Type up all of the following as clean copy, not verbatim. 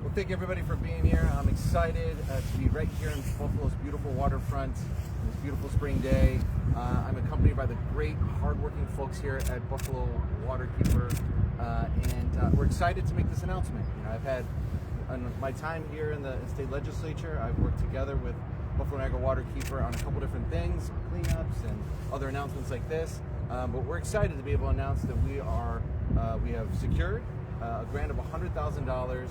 Well, thank you everybody for being here. I'm excited to be right here in Buffalo's beautiful waterfront on this beautiful spring day. I'm accompanied by the great, hardworking folks here at Buffalo Waterkeeper, and we're excited to make this announcement. You know, I've had my time here in the state legislature. I've worked together with Buffalo Niagara Waterkeeper on a couple different things, cleanups and other announcements like this. But we're excited to be able to announce that we have secured a grant of $100,000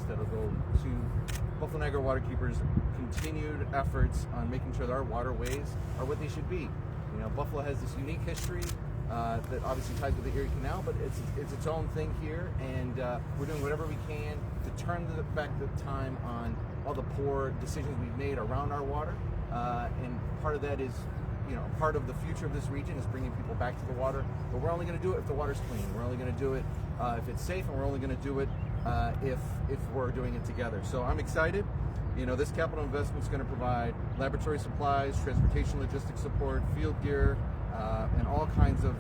that'll go to Buffalo Niagara Waterkeeper's continued efforts on making sure that our waterways are what they should be. You know, Buffalo has this unique history that obviously ties with the Erie Canal, but it's its own thing here, and we're doing whatever we can to turn back the time on all the poor decisions we've made around our water, and part of that is, you know, part of the future of this region is bringing people back to the water, but we're only going to do it if the water's clean. We're only going to do it if it's safe, and we're only going to do it if we're doing it together. So I'm excited. You know, this capital investment is going to provide laboratory supplies, transportation logistics support, field gear, and all kinds of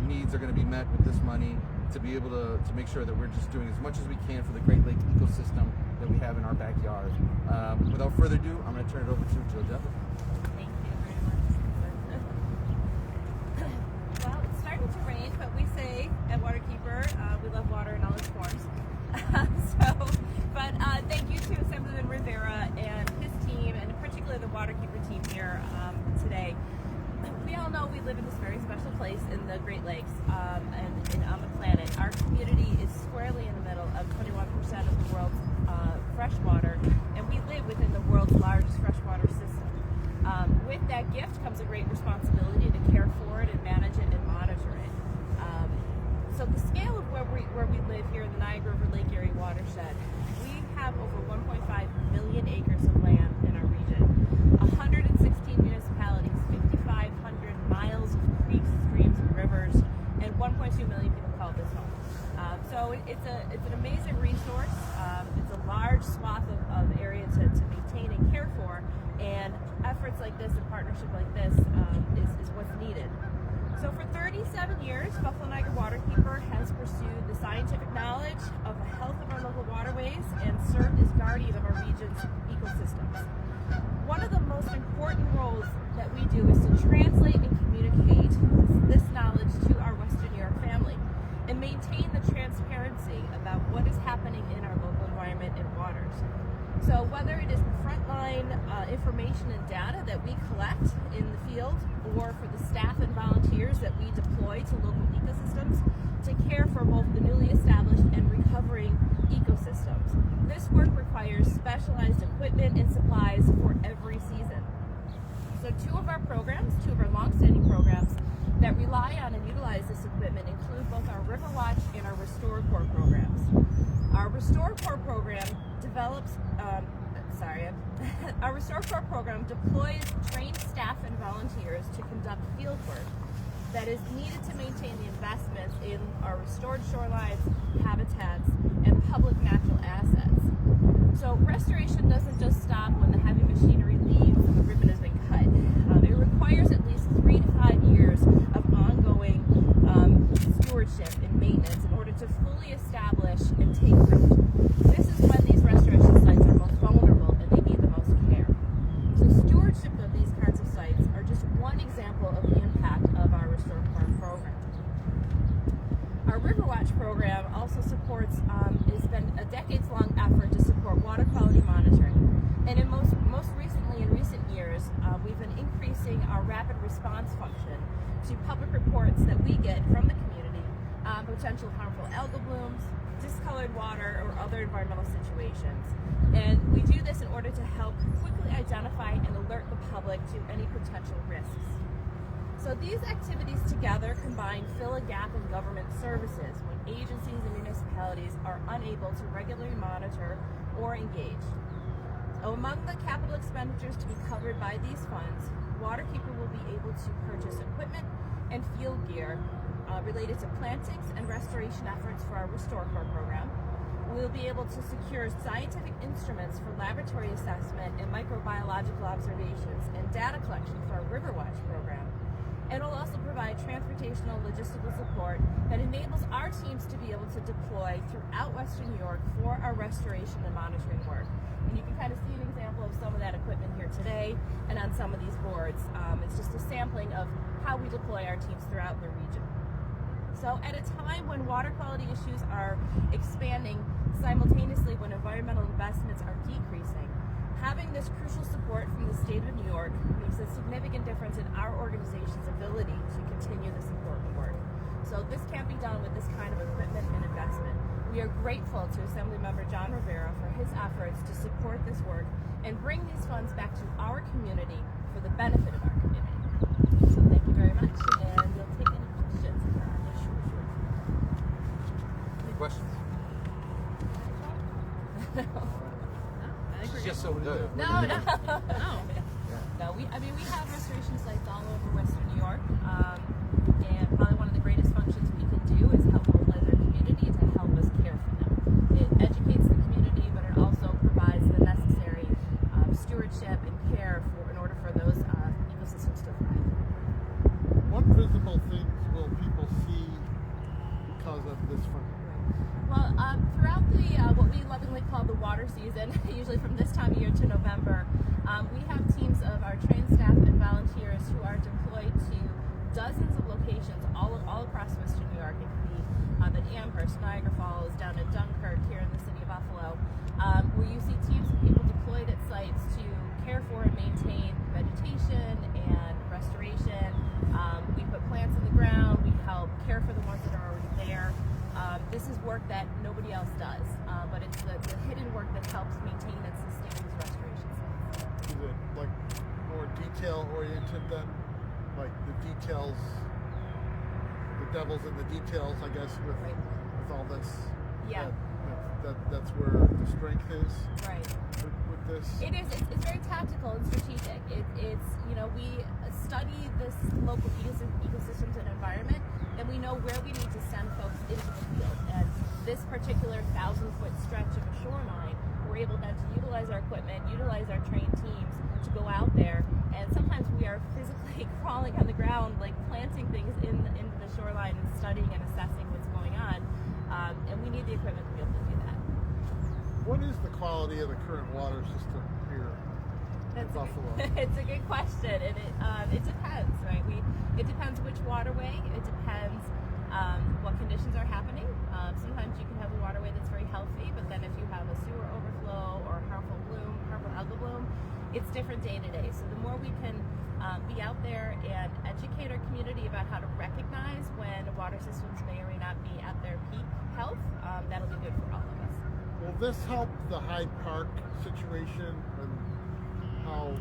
needs are going to be met with this money to be able to make sure that we're just doing as much as we can for the Great Lakes ecosystem that we have in our backyard. Without further ado, I'm going to turn it over to Jill Jeffers. Thank you very much. Well, it's starting to rain, but we say at Waterkeeper we love water in all its forms. Thank you to Assemblyman Rivera and his team, and particularly the Waterkeeper team here today. We all know we live in this very special place in the Great Lakes and on the planet. Our community is squarely in the middle of 21% of the world's freshwater, and we live within the world's largest freshwater system. With that gift comes a great responsibility to care for it and manage it and monitor it. So the scale of where we live here in the Niagara River Lake Erie watershed, we have over 1.5 million acres of land in our region, 116 municipalities, 5,500 miles of creeks, streams, and rivers, and 1.2 million people call this home. So it's an amazing resource. It's a large swath of area to maintain and care for, and efforts like this and partnership like this is what's needed. So for 37 years, Buffalo Niagara Waterkeeper has pursued the scientific knowledge of the health of our local waterways and served as guardian of our region's ecosystems. One of the most important roles that we do is to translate and communicate this knowledge to our Western New York family and maintain the transparency about what is happening in our local environment and waters. So whether it is the frontline information and data that we collect in the field, or for the staff and volunteers that we deploy to local ecosystems to care for both the newly established and recovering ecosystems, this work requires specialized equipment and supplies for every season. So two of our long-standing programs that rely on and utilize this equipment include both our Riverwatch and our RestoreCorps programs. Our RestoreCorps program our RestoreCorps program deploys trained staff and volunteers to conduct field work that is needed to maintain the investments in our restored shorelines, habitats, and public natural assets. So restoration doesn't just stop when the heavy machinery leaves and the ribbon has been cut. It requires at least 3 to 5 years of ongoing stewardship and maintenance in order to fully establish and take root. This is when these restoration sites are most vulnerable and they need the most care. So stewardship of these kinds of sites are just one example of the impact of our RestoreCorps program. Our Riverwatch program also supports, it's been a decades-long effort to support water quality monitoring. And most recently, in recent years, we've been increasing our rapid response function to public reports that we get from the community on potential harmful algal blooms, discolored water, or other environmental situations. And we do this in order to help quickly identify and alert the public to any potential risks. So these activities together combine fill a gap in government services when agencies and municipalities are unable to regularly monitor or engage. So among the capital expenditures to be covered by these funds, Waterkeeper will be able to purchase equipment and field gear related to plantings and restoration efforts for our RestoreCorps program. We'll be able to secure scientific instruments for laboratory assessment and microbiological observations and data collection for our Riverwatch program. And it'll also provide transportational logistical support that enables our teams to be able to deploy throughout Western New York for our restoration and monitoring work. And you can kind of see an example of some of that equipment here today and on some of these boards. It's just a sampling of how we deploy our teams throughout the region. So at a time when water quality issues are expanding simultaneously when environmental investments are decreasing, having this crucial support from the state of New York makes a significant difference in our organization's ability to continue this important work. So this can't be done with this kind of equipment and investment. We are grateful to Assemblymember John Rivera for his efforts to support this work and bring these funds back to our community for the benefit of our community. So thank you very much, and we'll take any questions. Any questions? It's just so good. No. We have restoration sites all over Western New York, and probably one of the greatest functions we can do is help mobilize our community to help us care for them. It educates the community, but it also provides the necessary stewardship and care in order for those ecosystems to thrive. What visible things will people see because of this fund? Well, throughout the what we lovingly call the water season, usually from this time of year to November, we have teams of our trained staff and volunteers who are deployed to dozens of locations all across Western New York. It could be up in Amherst, Niagara Falls, down in Dunkirk, here in the city of Buffalo, where you see teams of people deployed at sites to care for and maintain vegetation and restoration. We put plants in the ground. We help care for the ones that are already there. This is work that nobody else does, but it's the hidden work that helps maintain and sustain these restoration sites. Is it like more detail oriented than like the details, the devil's in the details, I guess, with all this? Yeah. That's where the strength is. Right. With this. It is. It's very tactical and strategic. It's we study this local ecosystems and environment, and we know where we need to send folks into the field. And this particular 1,000-foot stretch of a shoreline, we're able then to utilize our equipment, utilize our trained teams to go out there. And sometimes we are physically crawling on the ground, like planting things into the shoreline and studying and assessing what's going on. And we need the equipment to be able to do that. What is the quality of the current water system here in Buffalo? It's a good question, and it depends, right? It depends which waterway. It depends what conditions are happening. Sometimes you can have a waterway that's very healthy, but then if you have a sewer overflow or harmful algal bloom, it's different day to day. So the more we can be out there and educate our community about how to recognize when water systems may or may not be at their peak health, that'll be good for all of us. Will this help the Hyde Park situation and how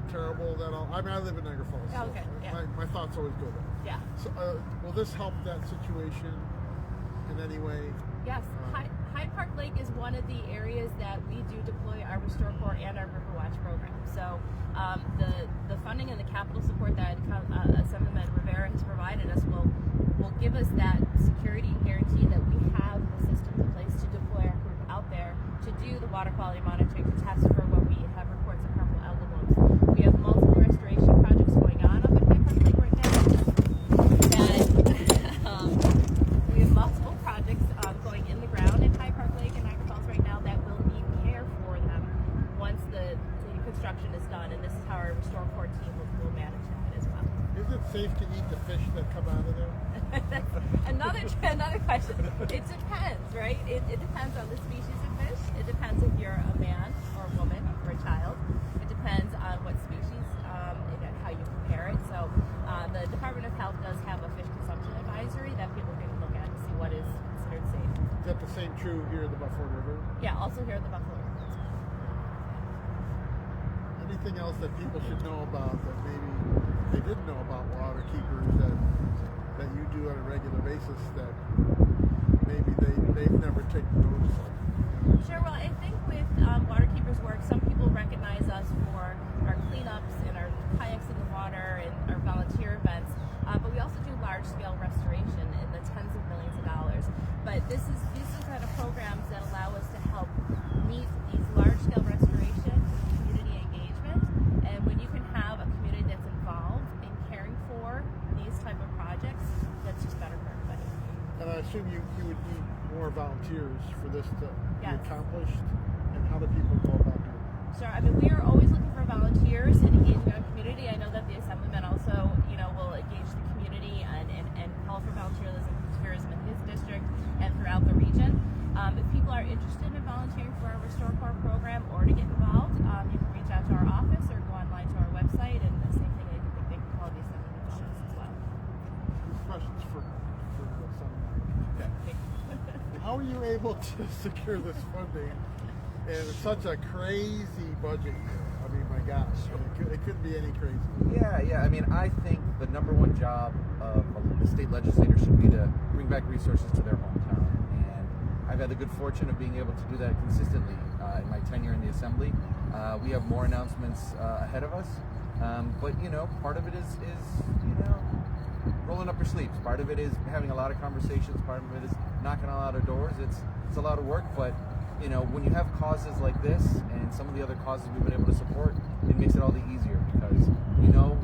terrible that all? I mean, I live in Niagara Falls. Oh, okay. So Yeah. my thoughts always go there. Yeah. So, will this help that situation in any way? Yes. Hyde Park Lake is one of the areas that we do deploy our RestoreCorps and our Riverwatch program. So the funding and the capital support that Assemblymember Rivera has provided us will give us that security and guarantee that we have the systems in place to deploy our group out there to do the water quality monitoring, to test for when we have reports of harmful algal blooms. We have multiple restoration projects going on up at Hyde Park Lake right now. And we have multiple projects going in the ground in Hyde Park Lake and Niagara Falls right now that will need care for them once the construction is done. And this is how our RestoreCorps team will manage that as well. Is it safe to eat the fish that come out of there? That's another question. It depends, right? It depends on the species of fish. It depends if you're a man or a woman or a child. It depends on what species and how you prepare it. So the Department of Health does have a fish consumption advisory that people can look at to see what is considered safe. Is that the same true here in the Buffalo River? Yeah, also here at the Buffalo River. Anything else that people should know about that maybe they didn't know about Waterkeepers that you do on a regular basis that maybe they've never taken notice of? Sure. Well, I think with Waterkeeper's work, some people recognize us for our cleanups and our kayaks in the water and our volunteer events, but we also do large-scale restoration in the tens of millions of dollars. But these are kind of programs that allow us to help meet these large-scale restoration community engagement. And when you can have a community that's involved in caring for volunteers for this to be Yes. accomplished, and how do people go about doing it? Sure. I mean, we are always looking for volunteers and engaging our community. I know that the Assemblyman also, will engage the community and call for volunteerism in his district and throughout the region. If people are interested in volunteering for our RestoreCorps program or to get involved, you can reach out to our office or go online to our website, and the same thing, they can call the Assemblyman's office as well. Questions for someone? How are you able to secure this funding in such a crazy budget year? I mean, my gosh, it couldn't be any crazier. Yeah. I mean, I think the number one job of the state legislator should be to bring back resources to their hometown. And I've had the good fortune of being able to do that consistently in my tenure in the Assembly. We have more announcements ahead of us. But, part of it is rolling up your sleeves. Part of it is having a lot of conversations. Part of it is knocking on a lot of doors. It's a lot of work, but when you have causes like this and some of the other causes we've been able to support, it makes it all the easier because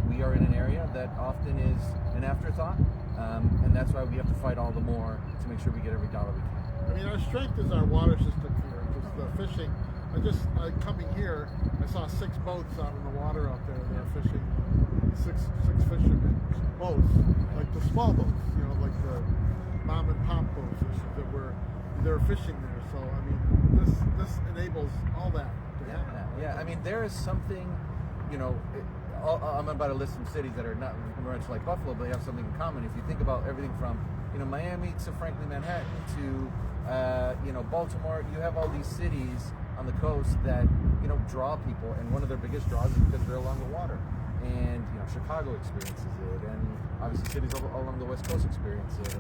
we are in an area that often is an afterthought, and that's why we have to fight all the more to make sure we get every dollar we can. I mean, our strength is our water system here, just the fishing. Coming here, I saw 6 boats out in the water out there. They're fishing, six fishermen boats, like the small boats, like the mom and pop boats they're fishing there. So I mean, this enables all that to happen. Yeah. I mean, there is something, I'm about to list some cities that are not much like Buffalo, but they have something in common. If you think about everything from Miami to frankly Manhattan to Baltimore, you have all these cities on the coast that draw people, and one of their biggest draws is because they're along the water. And Chicago experiences it, and obviously cities all along the West Coast experience it.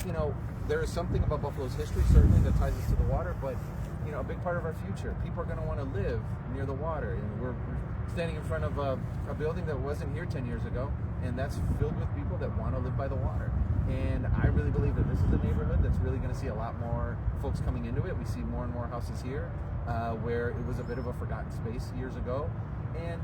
And there is something about Buffalo's history certainly that ties us to the water, but a big part of our future. People are going to want to live near the water, and we're standing in front of a building that wasn't here 10 years ago, and that's filled with people that want to live by the water. And I really believe that this is a neighborhood that's really going to see a lot more folks coming into it. We see more and more houses here where it was a bit of a forgotten space years ago. And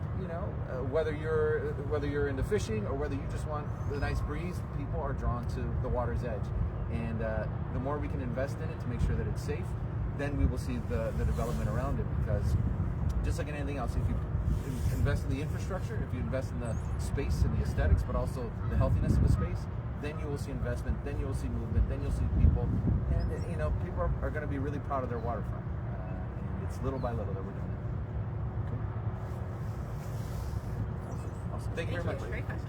whether you're into fishing or whether you just want the nice breeze, people are drawn to the water's edge. And the more we can invest in it to make sure that it's safe, then we will see the development around it. Because just like in anything else, if you invest in the infrastructure, if you invest in the space and the aesthetics, but also the healthiness of the space, then you will see investment, then you will see movement, then you'll see people, and people are going to be really proud of their waterfront. And it's little by little that we're doing it. Awesome. Thank you very much. Great question.